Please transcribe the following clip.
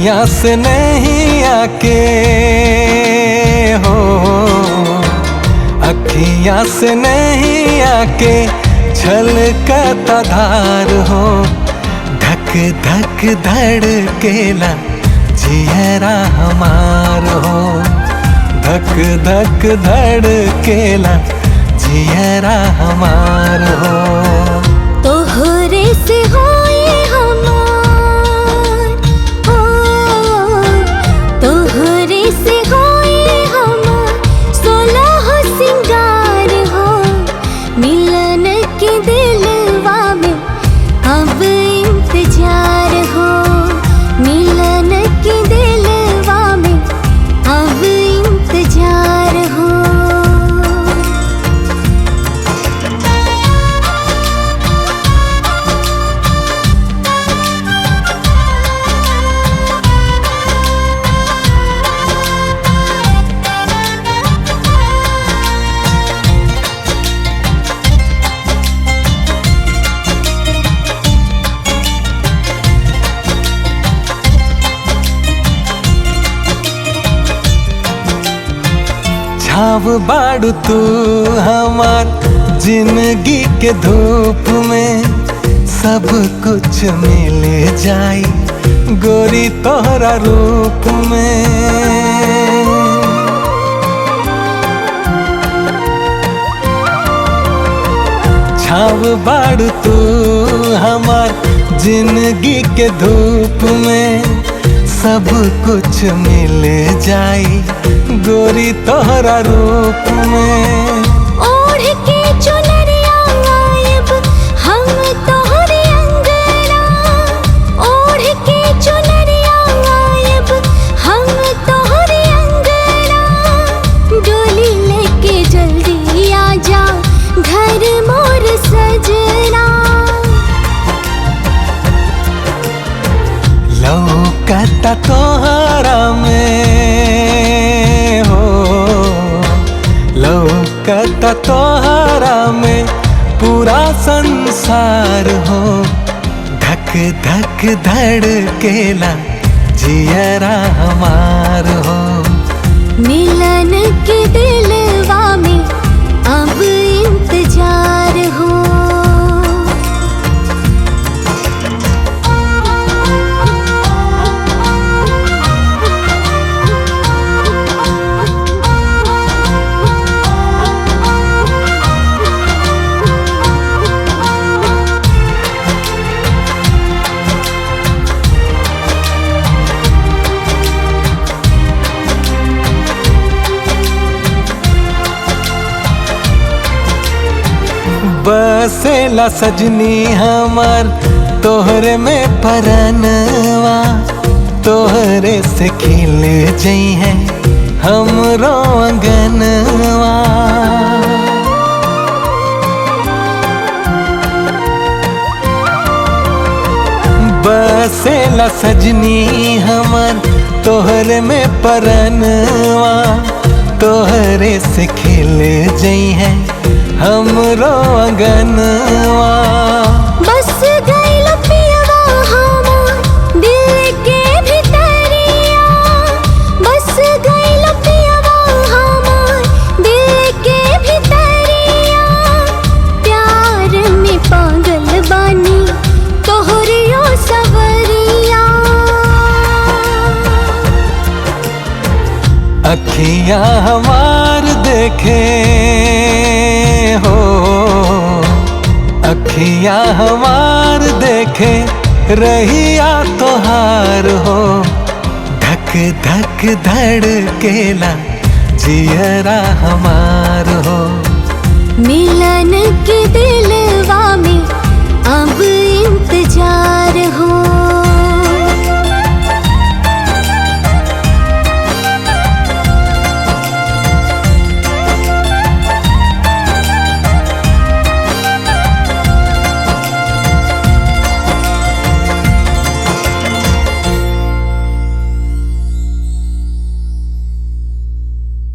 अखियां से नहीं आके हो, अखियां से नहीं आके छलकता धार हो। धक धक धड़केला जियरा हमार हो, धक धक धड़केला जियरा हमार हो। तोहरे से होए हमार हो, तोहरे से होए हमार 16 सिंगार हो। मिलन के दिलवा में अब इंतजार हो, मिलन के दिलवा में अब इंतजार हो। छाव बाड़ू तू हमार जिंदगी के धूप में, सब कुछ मिल जाई गोरी तोहरा रूप में। छाव बाड़ू तू हमार जिंदगी के धूप में, सब कुछ मिल जाई गोरी तोहरा रूप में। ओढ़ के चुनरिया आयब हम तोहरे अंगना, ओढ़ के चुनरिया आयब हम तोहरे अंगना। डोली लेके जल्दी आजा घर मोर सजना। लौकता तोहरा में हो, लौकता तोहरा में पूरा संसार हो। धक धक धड़केला जियरा हमार हो। मिलन के दिलवा में अब इंतजार हो। बसेला सजनी हमार तोहरे में परनवा, तोहरे से खिल जई है हमरो अंगनवा। बसेला सजनी हमार तोहरे में परनवा, तोहरे से खिल जई है हमरो अंगनवा। बस गइल पियवा हमार दिल के भितरिया, बस गइल पियवा हमार दिल के भितरिया। प्यार में पागल बानी तोहरियो सवरिया। अखियां हमार देखे हो, अखियां हमार देखे रहिया तोहार हो। धक धक धड़केला जियरा हमार हो। मिलन के दिलवा में अब इंतजार हो।